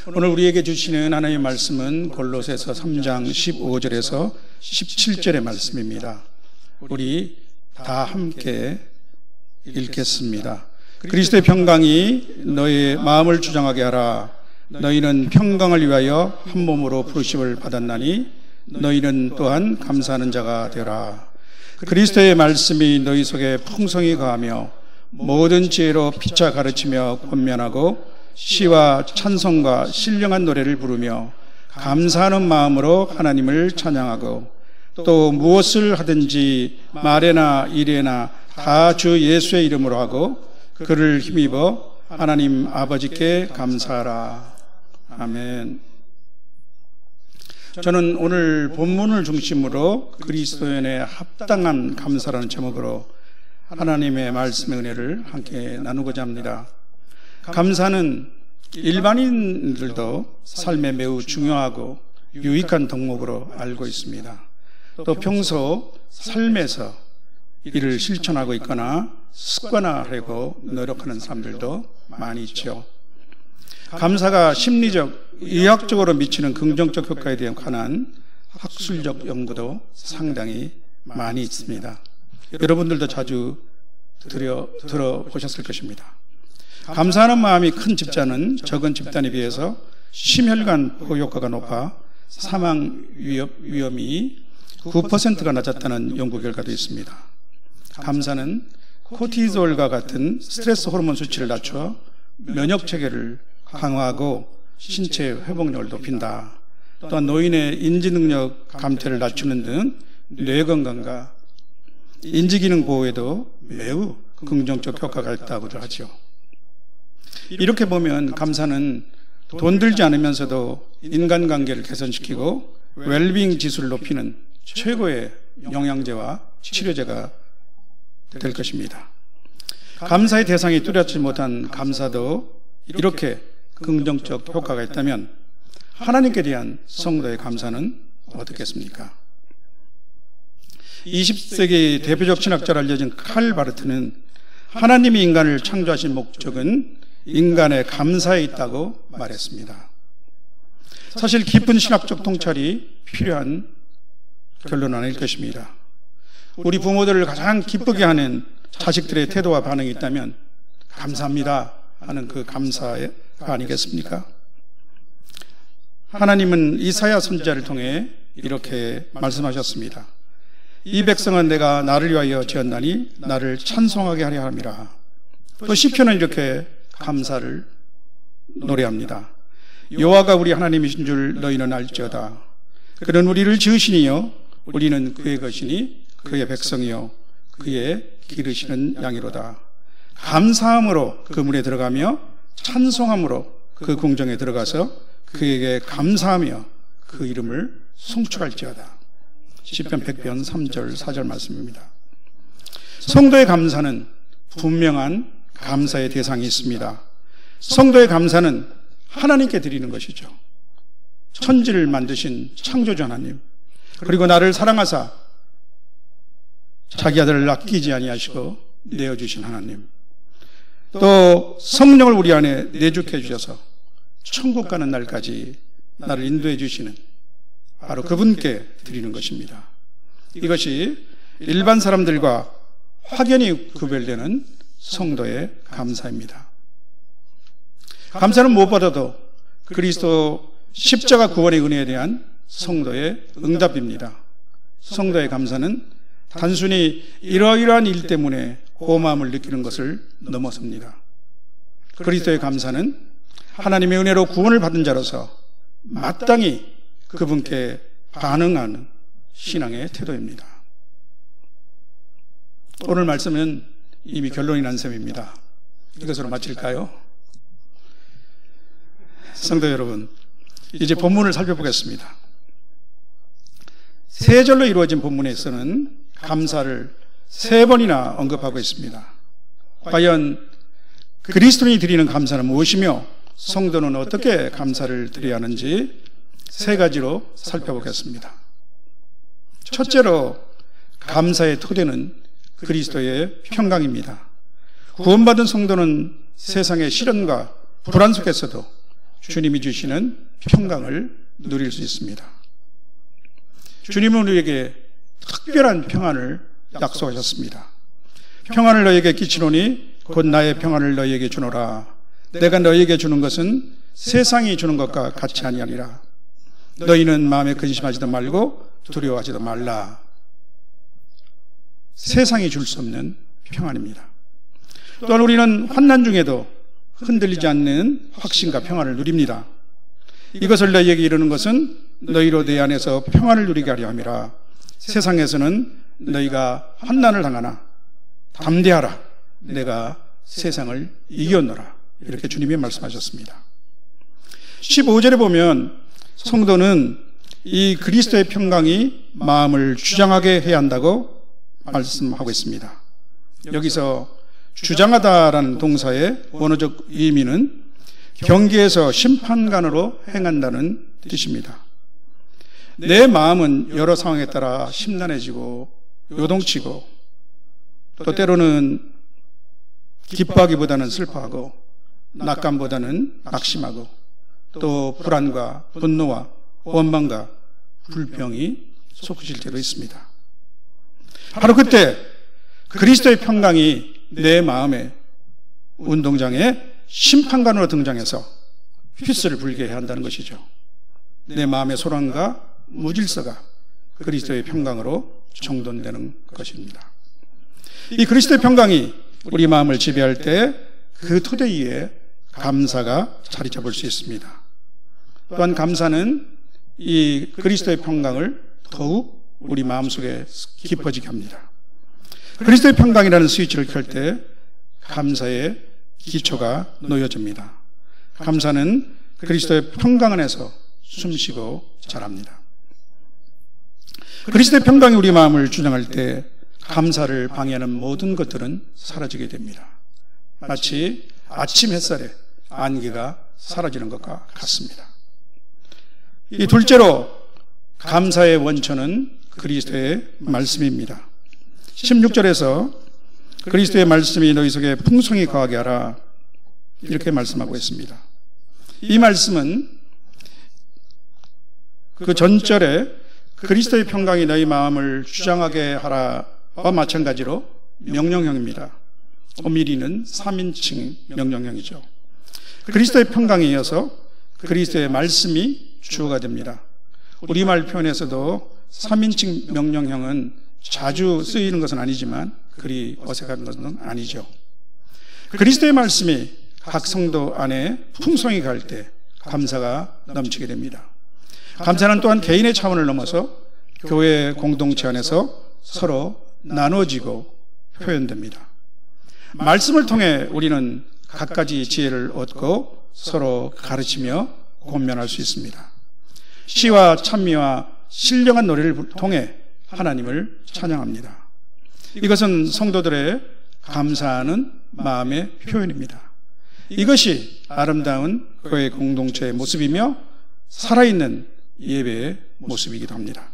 오늘 우리에게 주시는 하나님의 말씀은 골로새서 3장 15절에서 17절의 말씀입니다. 우리 다 함께 읽겠습니다. 그리스도의 평강이 너희의 마음을 주장하게 하라. 너희는 평강을 위하여 한 몸으로 부르심을 받았나니 너희는 또한 감사하는 자가 되라. 그리스도의 말씀이 너희 속에 풍성히 거하며 모든 지혜로 피차 가르치며 권면하고 시와 찬송과 신령한 노래를 부르며 감사하는 마음으로 하나님을 찬양하고 또 무엇을 하든지 말에나 일에나 다 주 예수의 이름으로 하고 그를 힘입어 하나님 아버지께 감사하라. 아멘. 저는 오늘 본문을 중심으로 그리스도인의 합당한 감사라는 제목으로 하나님의 말씀의 은혜를 함께 나누고자 합니다. 감사는 일반인들도 삶에 매우 중요하고 유익한 덕목으로 알고 있습니다. 또 평소 삶에서 이를 실천하고 있거나 습관화하려고 노력하는 사람들도 많이 있죠. 감사가 심리적, 의학적으로 미치는 긍정적 효과에 대한 관한 학술적 연구도 상당히 많이 있습니다. 여러분들도 자주 들어보셨을 것입니다. 감사하는 마음이 큰 집단은 적은 집단에 비해서 심혈관 보호 효과가 높아 사망 위험이 9%가 낮았다는 연구 결과도 있습니다. 감사는 코티졸과 같은 스트레스 호르몬 수치를 낮춰 면역 체계를 강화하고 신체 회복력을 높인다. 또한 노인의 인지 능력 감퇴를 낮추는 등 뇌 건강과 인지 기능 보호에도 매우 긍정적 효과가 있다고도 하죠. 이렇게 보면 감사는 돈 들지 않으면서도 인간관계를 개선시키고 웰빙 지수를 높이는 최고의 영양제와 치료제가 될 것입니다. 감사의 대상이 뚜렷지 못한 감사도 이렇게 긍정적 효과가 있다면 하나님께 대한 성도의 감사는 어떻겠습니까? 20세기 대표적 신학자로 알려진 칼 바르트는 하나님이 인간을 창조하신 목적은 인간의 감사에 있다고 말했습니다. 사실 깊은 신학적 통찰이 필요한 결론은 아닐 것입니다. 우리 부모들을 가장 기쁘게 하는 자식들의 태도와 반응이 있다면 감사합니다 하는 그 감사가 아니겠습니까? 하나님은 이사야 선지자를 통해 이렇게 말씀하셨습니다. 이 백성은 내가 나를 위하여 지었나니 나를 찬송하게 하려 함이라. 또 시편은 이렇게 감사를 노래합니다. 여호와가 우리 하나님이신 줄 너희는 알지어다. 그는 우리를 지으시니요 우리는 그의 것이니 그의 백성이요 그의 기르시는 양이로다. 감사함으로 그 문에 들어가며 찬송함으로 그 궁정에 들어가서 그에게 감사하며 그 이름을 송축할지어다. 시편 100편 3절 4절 말씀입니다. 성도의 감사는 분명한 감사의 대상이 있습니다. 성도의 감사는 하나님께 드리는 것이죠. 천지를 만드신 창조주 하나님, 그리고 나를 사랑하사 자기 아들을 아끼지 아니하시고 내어주신 하나님, 또 성령을 우리 안에 내주게 해주셔서 천국 가는 날까지 나를 인도해 주시는 바로 그분께 드리는 것입니다. 이것이 일반 사람들과 확연히 구별되는 성도의 감사입니다. 감사는 무엇보다도 그리스도 십자가 구원의 은혜에 대한 성도의 응답입니다. 성도의 감사는 단순히 이러이러한 일 때문에 고마움을 느끼는 것을 넘어섭니다. 그리스도의 감사는 하나님의 은혜로 구원을 받은 자로서 마땅히 그분께 반응하는 신앙의 태도입니다. 오늘 말씀은 이미 결론이 난 셈입니다. 이것으로 마칠까요? 성도 여러분, 이제 본문을 살펴보겠습니다. 세 절로 이루어진 본문에서는 감사를 세 번이나 언급하고 있습니다. 과연 그리스도인이 드리는 감사는 무엇이며 성도는 어떻게 감사를 드려야 하는지 세 가지로 살펴보겠습니다. 첫째로 감사의 토대는 그리스도의 평강입니다. 구원받은 성도는 세상의 시련과 불안 속에서도 주님이 주시는 평강을 누릴 수 있습니다. 주님은 우리에게 특별한 평안을 약속하셨습니다. 평안을 너에게 끼치노니 곧 나의 평안을 너에게 주노라. 내가 너에게 주는 것은 세상이 주는 것과 같이 아니하니라. 너희는 마음에 근심하지도 말고 두려워하지도 말라. 세상이 줄 수 없는 평안입니다. 또한 우리는 환난 중에도 흔들리지 않는 확신과 평안을 누립니다. 이것을 너희에게 이르는 것은 너희로 내 안에서 평안을 누리게 하려 함이라. 세상에서는 너희가 환난을 당하나 담대하라. 내가 세상을 이겼노라. 이렇게 주님이 말씀하셨습니다. 15절에 보면 성도는 이 그리스도의 평강이 마음을 주장하게 해야 한다고 말씀하고 있습니다. 여기서 주장하다라는 동사의 원어적 의미는 경계에서 심판관으로 행한다는 뜻입니다. 내 마음은 여러 상황에 따라 심란해지고 요동치고 또 때로는 기뻐하기보다는 슬퍼하고 낙감보다는 낙심하고 또 불안과 분노와 원망과 불평이 솟구칠 때도 있습니다. 바로 그때 그리스도의 평강이 내 마음의 운동장에 심판관으로 등장해서 휘슬을 불게 해야 한다는 것이죠. 내 마음의 소란과 무질서가 그리스도의 평강으로 정돈되는 것입니다. 이 그리스도의 평강이 우리 마음을 지배할 때 그 토대 위에 감사가 자리 잡을 수 있습니다. 또한 감사는 이 그리스도의 평강을 더욱 우리 마음속에 깊어지게 합니다. 그리스도의 평강이라는 스위치를 켤 때 감사의 기초가 놓여집니다. 감사는 그리스도의 평강 안에서 숨쉬고 자랍니다. 그리스도의 평강이 우리 마음을 주장할 때 감사를 방해하는 모든 것들은 사라지게 됩니다. 마치 아침 햇살에 안개가 사라지는 것과 같습니다. 이 둘째로 감사의 원천은 그리스도의 말씀입니다. 16절에서 그리스도의 말씀이 너희 속에 풍성히 거하게 하라 이렇게 말씀하고 있습니다. 이 말씀은 그 전절에 그리스도의 평강이 너희 마음을 주장하게 하라와 마찬가지로 명령형입니다. 엄밀히는 3인칭 명령형이죠. 그리스도의 평강에 이어서 그리스도의 말씀이 주어가 됩니다. 우리말 표현에서도 3인칭 명령형은 자주 쓰이는 것은 아니지만 그리 어색한 것은 아니죠. 그리스도의 말씀이 각 성도 안에 풍성히 갈 때 감사가 넘치게 됩니다. 감사는 또한 개인의 차원을 넘어서 교회 공동체 안에서 서로 나눠지고 표현됩니다. 말씀을 통해 우리는 갖가지 지혜를 얻고 서로 가르치며 권면할 수 있습니다. 시와 찬미와 신령한 노래를 통해 하나님을 찬양합니다. 이것은 성도들의 감사하는 마음의 표현입니다. 이것이 아름다운 교회 공동체의 모습이며 살아있는 예배의 모습이기도 합니다.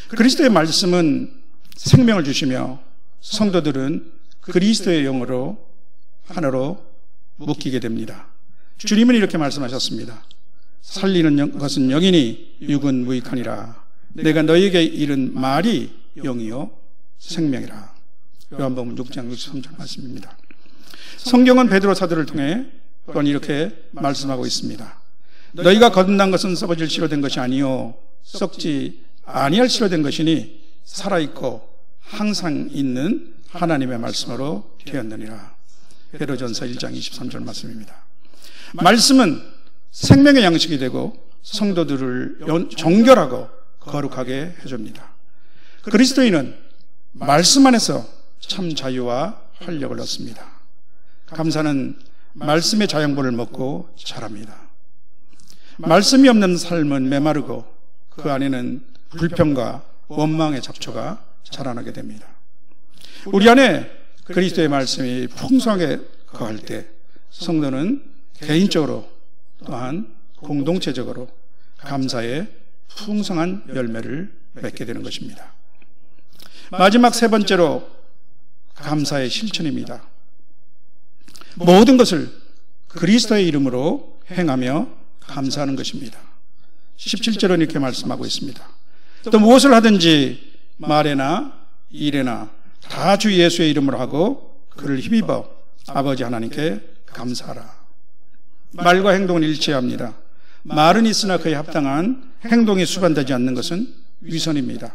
그리스도의 말씀은 생명을 주시며 성도들은 그리스도의 영으로 하나로 묶이게 됩니다. 주님은 이렇게 말씀하셨습니다. 살리는 것은 영이니 육은 무익하니라. 내가 너희에게 이른 말이 영이요 생명이라. 요한복음 6장 63절 말씀입니다. 성경은 베드로 사도를 통해 또한 이렇게 말씀하고 있습니다. 너희가 거듭난 것은 썩어질 씨로 된 것이 아니요 썩지 아니할 씨로 된 것이니 살아있고 항상 있는 하나님의 말씀으로 되었느니라. 베드로전서 1장 23절 말씀입니다. 말씀은 생명의 양식이 되고 성도들을 정결하고 거룩하게 해줍니다. 그리스도인은 말씀 안에서 참 자유와 활력을 얻습니다. 감사는 말씀의 자양분을 먹고 자랍니다. 말씀이 없는 삶은 메마르고 그 안에는 불평과 원망의 잡초가 자라나게 됩니다. 우리 안에 그리스도의 말씀이 풍성하게 거할 때 성도는 개인적으로 또한 공동체적으로 감사의 풍성한 열매를 맺게 되는 것입니다. 마지막 세 번째로 감사의 실천입니다. 모든 것을 그리스도의 이름으로 행하며 감사하는 것입니다. 17절은 이렇게 말씀하고 있습니다. 또 무엇을 하든지 말에나 일에나 다 주 예수의 이름으로 하고 그를 힘입어 아버지 하나님께 감사하라. 말과 행동은 일치합니다. 말은 있으나 그에 합당한 행동이 수반되지 않는 것은 위선입니다.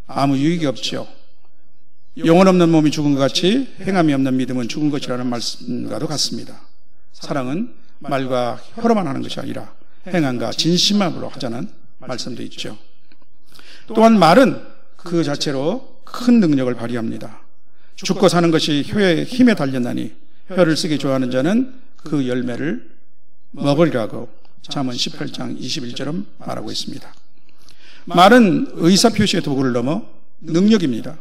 아무 유익이 없죠. 영혼 없는 몸이 죽은 것 같이 행함이 없는 믿음은 죽은 것이라는 말씀과도 같습니다. 사랑은 말과 혀로만 하는 것이 아니라 행함과 진심으로 하자는 말씀도 있죠. 또한 말은 그 자체로 큰 능력을 발휘합니다. 죽고 사는 것이 혀의 힘에 달렸나니 혀를 쓰기 좋아하는 자는 그 열매를 먹으리라고 잠언 18장 21절은 말하고 있습니다. 말은 의사표시의 도구를 넘어 능력입니다.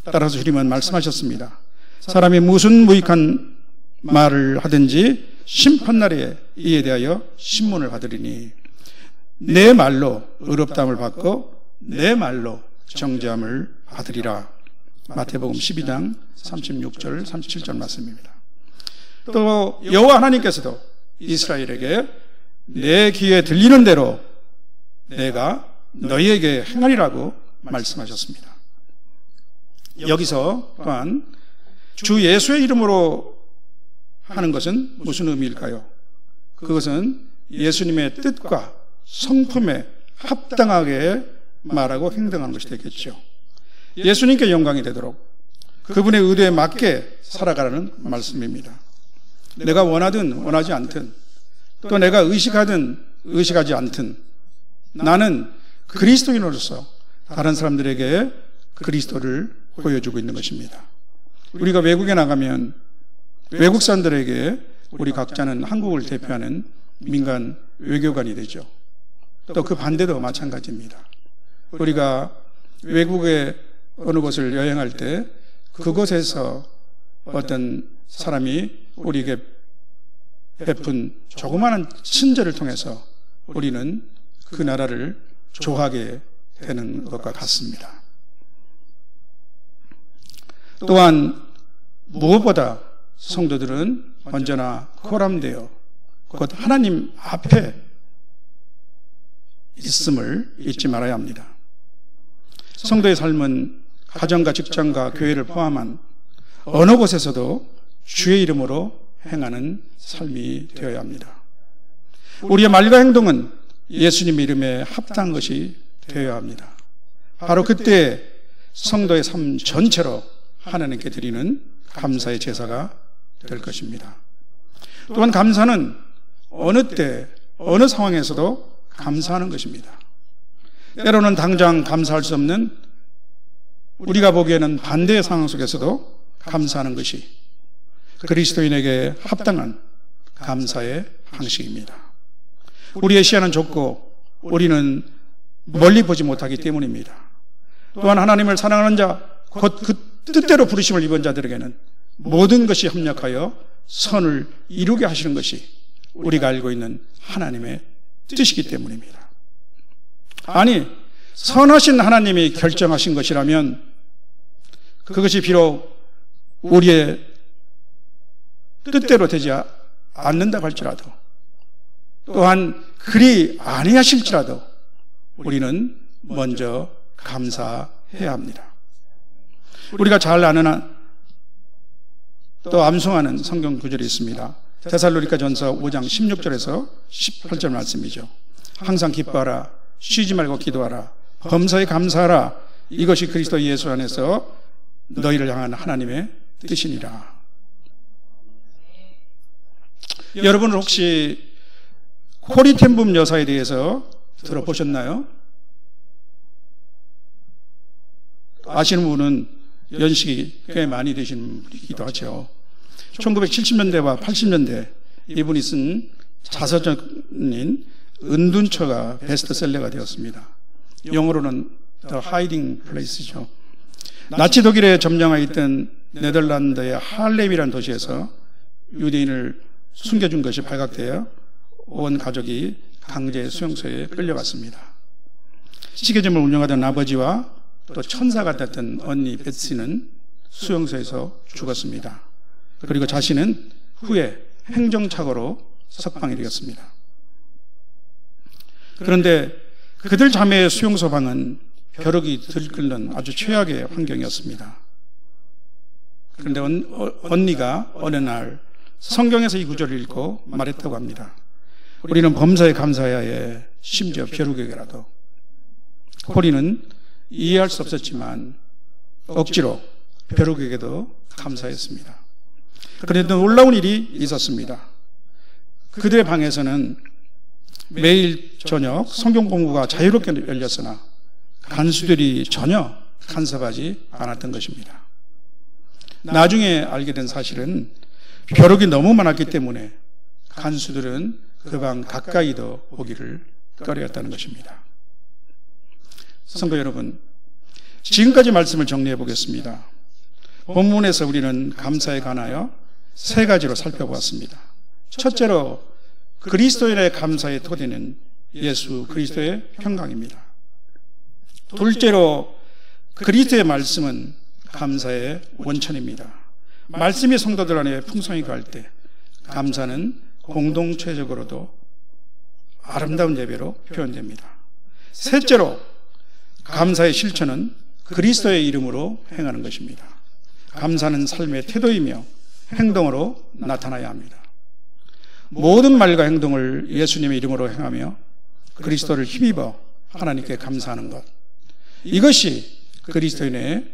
따라서 주님은 말씀하셨습니다. 사람이 무슨 무익한 말을 하든지 심판날에 이에 대하여 신문을 받으리니 내 말로 의롭다함을 받고 내 말로 정죄함을 받으리라. 마태복음 12장 36절 37절 말씀입니다. 또 여호와 하나님께서도 이스라엘에게 내 귀에 들리는 대로 내가 너희에게 행하리라고 말씀하셨습니다. 여기서 또한 주 예수의 이름으로 하는 것은 무슨 의미일까요? 그것은 예수님의 뜻과 성품에 합당하게 말하고 행동하는 것이 되겠죠. 예수님께 영광이 되도록 그분의 의도에 맞게 살아가라는 말씀입니다. 내가 원하든 원하지 않든 또 내가 의식하든 의식하지 않든 나는 그리스도인으로서 다른 사람들에게 그리스도를 보여주고 있는 것입니다. 우리가 외국에 나가면 외국 사람들에게 우리 각자는 한국을 대표하는 민간 외교관이 되죠. 또 그 반대도 마찬가지입니다. 우리가 외국의 어느 곳을 여행할 때 그곳에서 어떤 사람이 우리에게 베푼 조그마한 친절을 통해서 우리는 그 나라를 좋아하게 되는 것과 같습니다. 또한 무엇보다 성도들은 언제나 코람되어 곧 하나님 앞에 있음을 잊지 말아야 합니다. 성도의 삶은 가정과 직장과 교회를 포함한 어느 곳에서도 주의 이름으로 행하는 삶이 되어야 합니다. 우리의 말과 행동은 예수님 이름에 합당한 것이 되어야 합니다. 바로 그때 성도의 삶 전체로 하나님께 드리는 감사의 제사가 될 것입니다. 또한 감사는 어느 때 어느 상황에서도 감사하는 것입니다. 때로는 당장 감사할 수 없는 우리가 보기에는 반대의 상황 속에서도 감사하는 것이 그리스도인에게 합당한 감사의 방식입니다. 우리의 시야는 좁고 우리는 멀리 보지 못하기 때문입니다. 또한 하나님을 사랑하는 자, 곧 그 뜻대로 부르심을 입은 자들에게는 모든 것이 협력하여 선을 이루게 하시는 것이 우리가 알고 있는 하나님의 뜻이기 때문입니다. 아니, 선하신 하나님이 결정하신 것이라면 그것이 비록 우리의 뜻대로 되지 않는다고 할지라도 또한 그리 아니하실지라도 우리는 먼저 감사해야 합니다. 우리가 잘 아는 또 암송하는 성경 구절이 있습니다. 데살로니가전서 5장 16절에서 18절 말씀이죠. 항상 기뻐하라, 쉬지 말고 기도하라, 범사에 감사하라, 이것이 그리스도 예수 안에서 너희를 향한 하나님의 뜻이니라. 여러분은 혹시 코리 텐붐 여사에 대해서 들어보셨나요? 아시는 분은 연식이 꽤 많이 되신 분이기도 하죠. 1970년대와 80년대 이분이 쓴 자서전인 은둔처가 베스트셀러가 되었습니다. 영어로는 The Hiding Place죠. 나치 독일에 점령하여 있던 네덜란드의 할렘이라는 도시에서 유대인을 숨겨준 것이 발각되어 온 가족이 강제 수용소에 끌려갔습니다. 시계점을 운영하던 아버지와 또 천사 같았던 언니 베시는 수용소에서 죽었습니다. 그리고 자신은 후에 행정착오로 석방일이었습니다. 그런데 그들 자매의 수용소 방은 벼룩이 들끓는 아주 최악의 환경이었습니다. 그런데 언니가 어느 날 성경에서 이 구절을 읽고 말했다고 합니다. 우리는 범사에 감사해야 해. 심지어 벼룩에게라도. 폴리는 이해할 수 없었지만 억지로 벼룩에게도 감사했습니다. 그런데 놀라운 일이 있었습니다. 그들의 방에서는 매일 저녁 성경 공부가 자유롭게 열렸으나 간수들이 전혀 간섭하지 않았던 것입니다. 나중에 알게 된 사실은 벼룩이 너무 많았기 때문에 간수들은 그 방 가까이도 오기를 꺼려했다는 것입니다. 성도 여러분, 지금까지 말씀을 정리해 보겠습니다. 본문에서 우리는 감사에 관하여 세 가지로 살펴보았습니다. 첫째로 그리스도인의 감사의 토대는 예수 그리스도의 평강입니다. 둘째로 그리스도의 말씀은 감사의 원천입니다. 말씀이 성도들 안에 풍성히 거할 때 감사는 공동체적으로도 아름다운 예배로 표현됩니다. 셋째로 감사의 실천은 그리스도의 이름으로 행하는 것입니다. 감사는 삶의 태도이며 행동으로 나타나야 합니다. 모든 말과 행동을 예수님의 이름으로 행하며 그리스도를 힘입어 하나님께 감사하는 것, 이것이 그리스도인의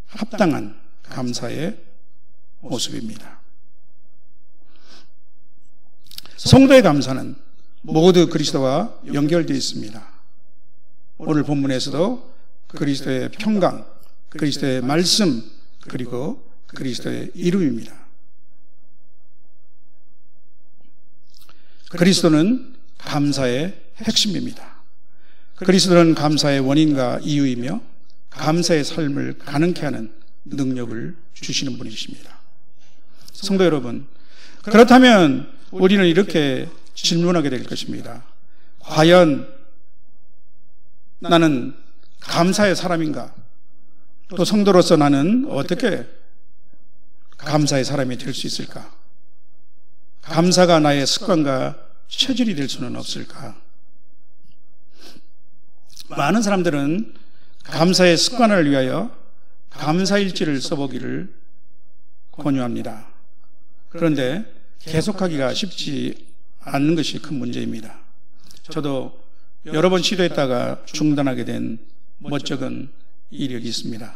합당한 감사의 모습입니다. 성도의 감사는 모두 그리스도와 연결되어 있습니다. 오늘 본문에서도 그리스도의 평강, 그리스도의 말씀, 그리고 그리스도의 이름입니다. 그리스도는 감사의 핵심입니다. 그리스도는 감사의 원인과 이유이며 감사의 삶을 가능케 하는 능력을 주시는 분이십니다. 성도 여러분, 그렇다면 우리는 이렇게 질문하게 될 것입니다. 과연 나는 감사의 사람인가? 또 성도로서 나는 어떻게 감사의 사람이 될 수 있을까? 감사가 나의 습관과 체질이 될 수는 없을까? 많은 사람들은 감사의 습관을 위하여 감사일지를 써보기를 권유합니다. 그런데 계속하기가 쉽지 않는 것이 큰 문제입니다. 저도 여러 번 시도했다가 중단하게 된 멋쩍은 이력이 있습니다.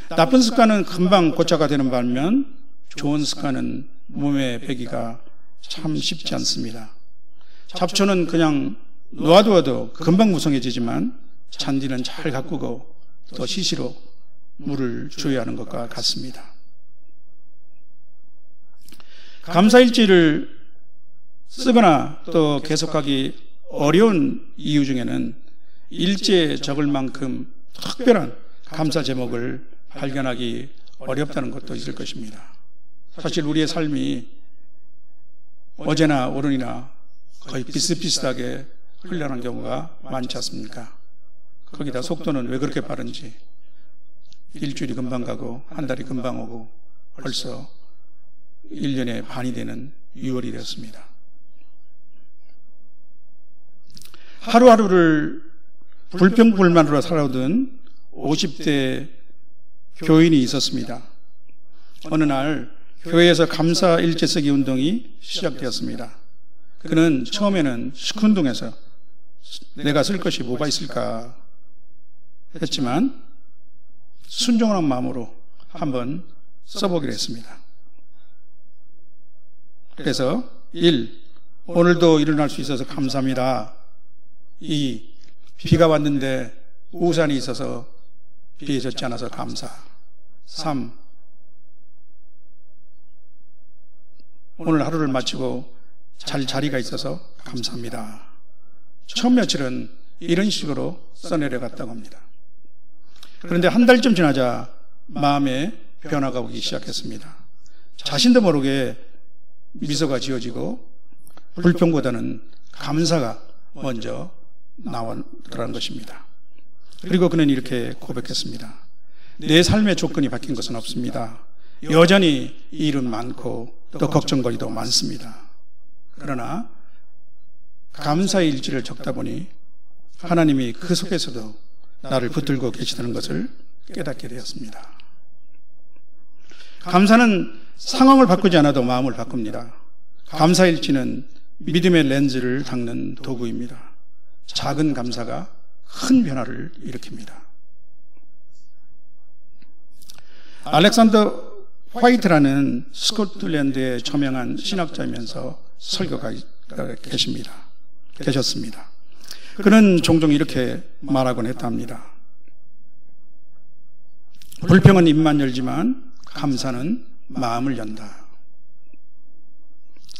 나쁜 습관은 금방 고쳐가 되는 반면 좋은 습관은 몸에 배기가 참 쉽지 않습니다. 잡초는 그냥 놓아두어도 금방 무성해지지만 잔디는 잘 가꾸고 또 시시로 물을 줘야 하는 것과 같습니다. 감사일지를 쓰거나 또 계속하기 어려운 이유 중에는 일지에 적을 만큼 특별한 감사 제목을 발견하기 어렵다는 것도 있을 것입니다. 사실 우리의 삶이 어제나 오늘이나 거의 비슷비슷하게 흘러가는 경우가 많지 않습니까? 거기다 속도는 왜 그렇게 빠른지 일주일이 금방 가고 한 달이 금방 오고 벌써 1년의 반이 되는 6월이 되었습니다. 하루하루를 불평불만으로 살아오던 50대 교인이 있었습니다. 어느 날 교회에서 감사일지 쓰기 운동이 시작되었습니다. 그는 처음에는 시큰둥해서 내가 쓸 것이 뭐가 있을까 했지만 순종한 마음으로 한번 써보기로 했습니다. 그래서 1. 오늘도 일어날 수 있어서 감사합니다. 2. 비가 왔는데 우산이 있어서 비에 젖지 않아서 감사. 3. 오늘 하루를 마치고 잘 자리가 있어서 감사합니다. 처음 며칠은 이런 식으로 써내려갔다고 합니다. 그런데 한 달쯤 지나자 마음에 변화가 오기 시작했습니다. 자신도 모르게 미소가 지어지고 불평보다는 감사가 먼저 나오더라는 것입니다. 그리고 그는 이렇게 고백했습니다. 내 삶의 조건이 바뀐 것은 없습니다. 여전히 일은 많고 또 걱정거리도 많습니다. 그러나 감사의 일지를 적다 보니 하나님이 그 속에서도 나를 붙들고 계시다는 것을 깨닫게 되었습니다. 감사는 상황을 바꾸지 않아도 마음을 바꿉니다. 감사일지는 믿음의 렌즈를 닦는 도구입니다. 작은 감사가 큰 변화를 일으킵니다. 알렉산더 화이트라는 스코틀랜드의 저명한 신학자이면서 설교가 계셨습니다. 그는 종종 이렇게 말하곤 했답니다. 불평은 입만 열지만 감사는 마음을 연다.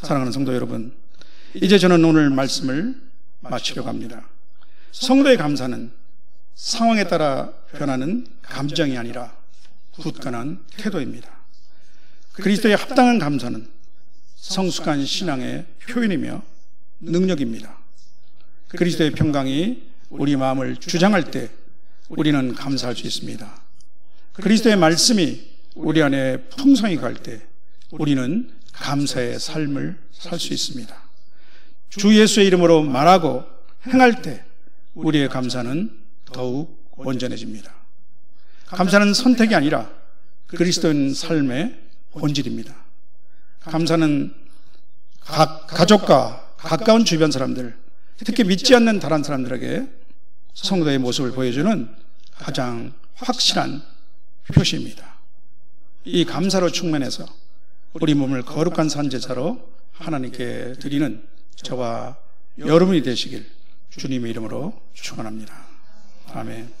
사랑하는 성도 여러분, 이제 저는 오늘 말씀을 마치려고 합니다. 성도의 감사는 상황에 따라 변하는 감정이 아니라 굳건한 태도입니다. 그리스도의 합당한 감사는 성숙한 신앙의 표현이며 능력입니다. 그리스도의 평강이 우리 마음을 주장할 때 우리는 감사할 수 있습니다. 그리스도의 말씀이 우리 안에 풍성히 갈 때 우리는 감사의 삶을 살 수 있습니다. 주 예수의 이름으로 말하고 행할 때 우리의 감사는 더욱 온전해집니다. 감사는 선택이 아니라 그리스도인 삶의 본질입니다. 감사는 가족과 가까운 주변 사람들, 특히 믿지 않는 다른 사람들에게 성도의 모습을 보여주는 가장 확실한 표시입니다. 이 감사로 충만해서 우리 몸을 거룩한 산제사로 하나님께 드리는 저와 여러분이 되시길 주님의 이름으로 축원합니다. 아멘.